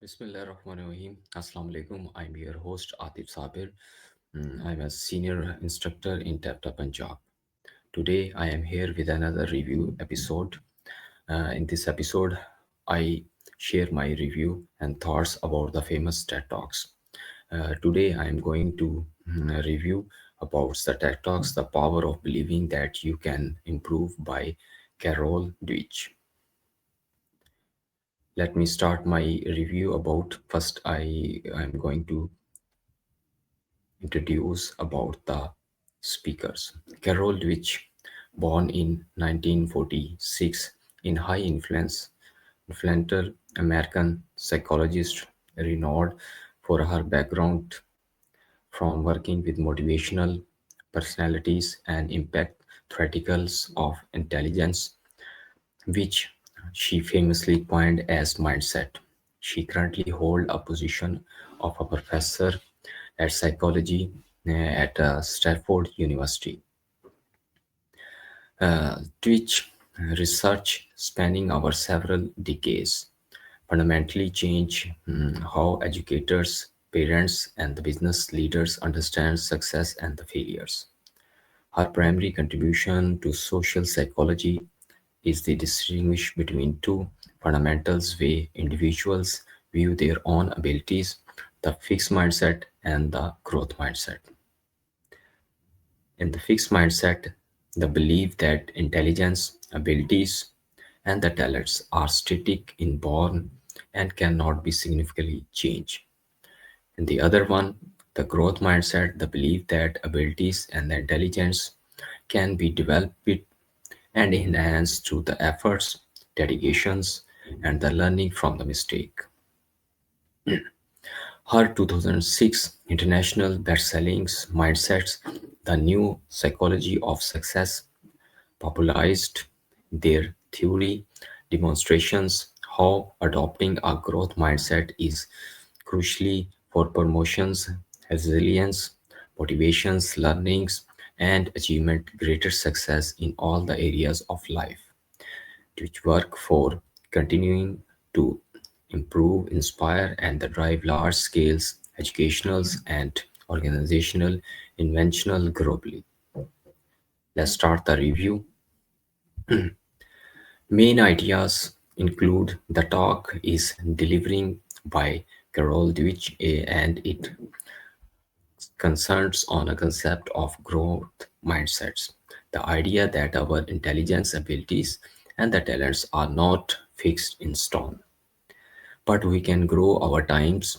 Bismillahirrahmanirrahim. Assalamu alaikum. I'm your host Atif Sabir. I'm a senior instructor in Tapta Punjab. Today I am here with another review episode. In this episode, I share my review and thoughts about the famous TED Talks. Today I am going to review about the TED Talks, The Power of Believing That You Can Improve by Carol Dweck. Let me start my review about first I'm going to introduce about the speakers. Carol Dweck, born in 1946 in high influential American psychologist, renowned for her background from working with motivational personalities and impact theoreticals of intelligence, which she famously coined as mindset. She currently holds a position of a professor at psychology at Stanford University. Which research spanning over several decades fundamentally change how educators, parents, and the business leaders understand success and the failures. Her primary contribution to social psychology is the distinguish between two fundamentals way individuals view their own abilities, the fixed mindset and the growth mindset. In the fixed mindset, the belief that intelligence, abilities, and the talents are static inborn and cannot be significantly changed. In the other one, the growth mindset, the belief that abilities and the intelligence can be developed and enhanced through the efforts, dedications, and the learning from the mistake. Her 2006 international best-selling Mindsets, The New Psychology of Success, popularized their theory demonstrations how adopting a growth mindset is crucially for promotions, resilience, motivations, learnings, and achievement greater success in all the areas of life, which work for continuing to improve, inspire, and drive large scales educational and organizational inventional globally. Let's start the review. Main ideas include the talk is delivering by Carol Dweck and it concerns on a concept of growth mindsets. The idea that our intelligence, abilities, and the talents are not fixed in stone, but we can grow our times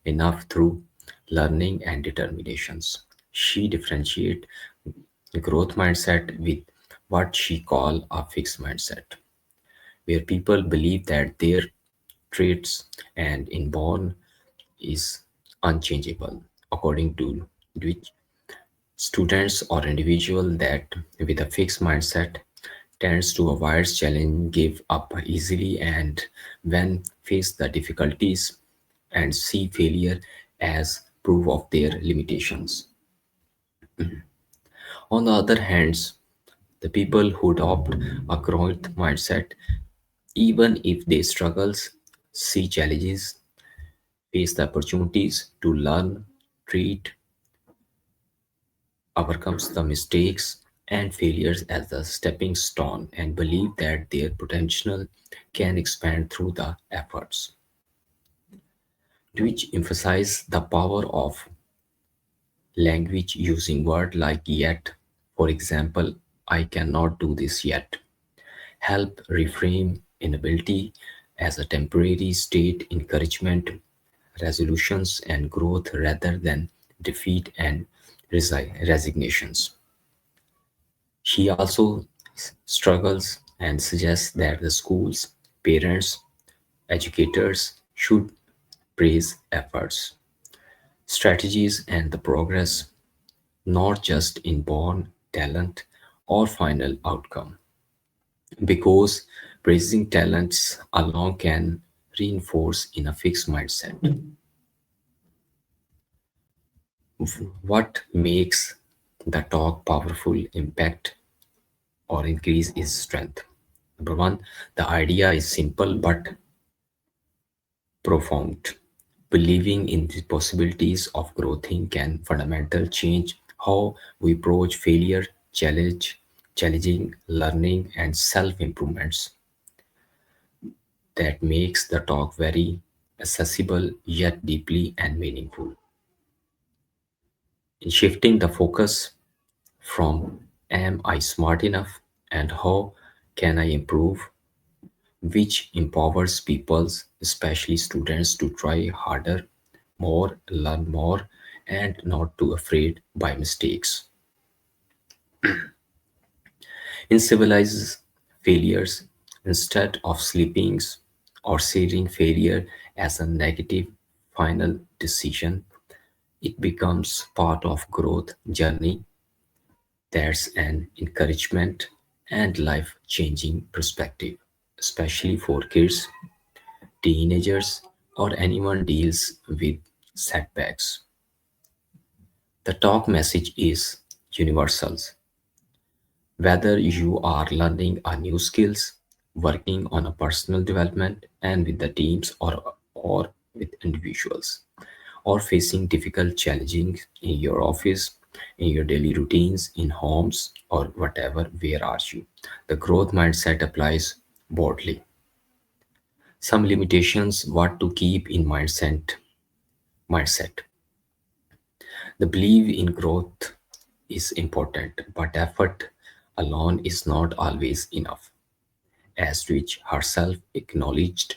enough through learning and determinations. She differentiate growth mindset with what she call a fixed mindset, where people believe that their traits and inborn is unchangeable. According to which students or individual that with a fixed mindset tends to avoid challenge, give up easily, and when face the difficulties and see failure as proof of their limitations. On the other hand, the people who adopt a growth mindset, even if they struggles, see challenges, face the opportunities to learn, treat, overcomes the mistakes and failures as the stepping stone and believe that their potential can expand through the efforts, which emphasize the power of language using words like yet, for example, I cannot do this yet, help reframe inability as a temporary state, encouragement, resolutions, and growth rather than defeat and resignations. She also struggles and suggests that the schools, parents, educators should praise efforts, strategies, and the progress, not just inborn talent or final outcome. Because praising talents alone can reinforce in a fixed mindset. What makes the talk powerful impact or increase is strength. Number one, the idea is simple but profound. Believing in the possibilities of growth can fundamental change how we approach failure, challenging, learning, and self-improvements. That makes the talk very accessible yet deeply and meaningful. In shifting the focus from am I smart enough and how can I improve, which empowers people, especially students, to try harder, more, learn more, and not too afraid by mistakes. In civilized failures, instead of sleeping or seeing failure as a negative final decision, it becomes part of growth journey. That's an encouragement and life-changing perspective, especially for kids, teenagers, or anyone deals with setbacks. The talk message is universal. Whether you are learning a new skills, working on a personal development and with the teams or with individuals, or facing difficult challenges in your office, in your daily routines, in homes, or whatever, where are you? The growth mindset applies broadly. Some limitations what to keep in mindset. The belief in growth is important, but effort alone is not always enough. As Rich herself acknowledged,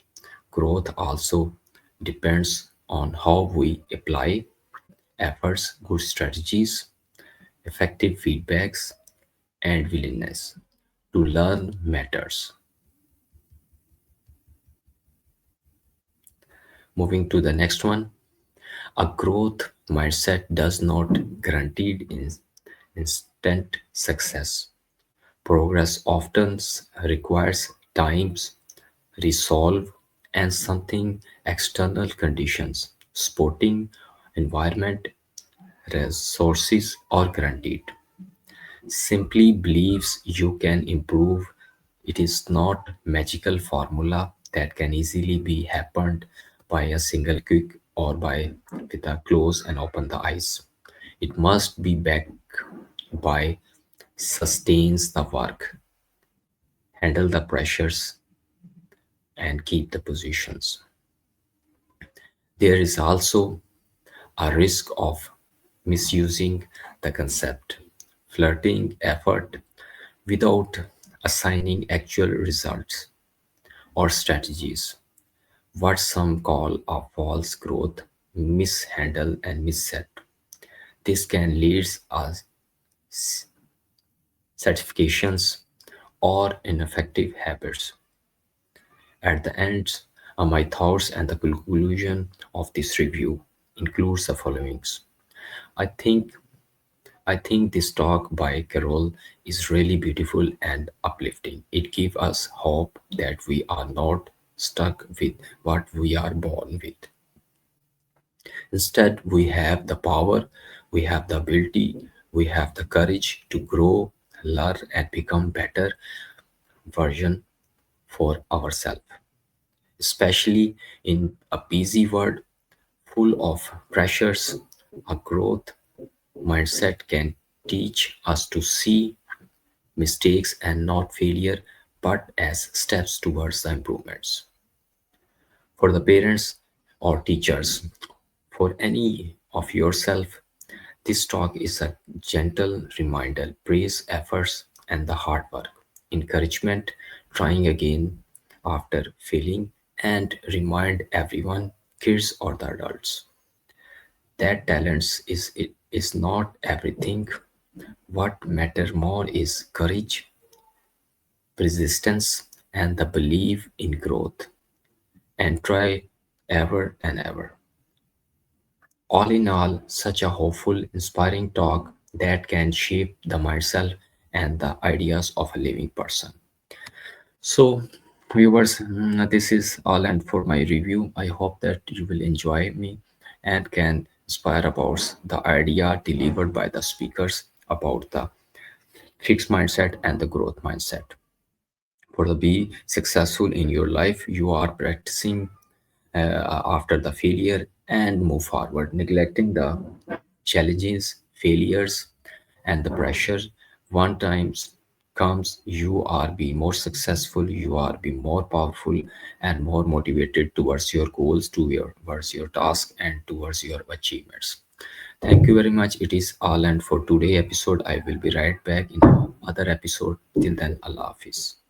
growth also depends on how we apply efforts, good strategies, effective feedbacks, and willingness to learn matters. Moving to the next one, a growth mindset does not guarantee instant success. Progress often requires times, resolve, and something external conditions, sporting environment, resources, or guaranteed. Simply believes you can improve. It is not magical formula that can easily be happened by a single click or by with a close and open the eyes. It must be backed by sustains the work, handle the pressures, and keep the positions. There is also a risk of misusing the concept, flirting effort without assigning actual results or strategies. What some call a false growth, mishandle and misset. This can lead us certifications or ineffective habits. At the end, my thoughts and the conclusion of this review includes the followings. I think I think this talk by Carol is really beautiful and uplifting. It gives us hope that we are not stuck with what we are born with. Instead, we have the power, we have the ability, we have the courage to grow, learn, and become better version for ourselves. Especially in a busy world full of pressures, a growth mindset can teach us to see mistakes and not failure, but as steps towards the improvements. For the parents or teachers, for any of yourself, this talk is a gentle reminder, praise efforts and the hard work, encouragement, trying again after failing, and remind everyone, kids or the adults, that talents is not everything. What matter more is courage, persistence, and the belief in growth, and try ever and ever. All in all, such a hopeful, inspiring talk that can shape the myself and the ideas of a living person. So, viewers, this is all and for my review. I hope that you will enjoy me and can inspire about the idea delivered by the speakers about the fixed mindset and the growth mindset. For the be successful in your life, you are practicing after the failure and move forward, neglecting the challenges, failures, and the pressure. One times comes, you are be more successful, you are be more powerful and more motivated towards your goals, towards your task, and towards your achievements. Thank you very much. It is all and for today episode. I will be right back in other episode. Till then, Allah Hafiz.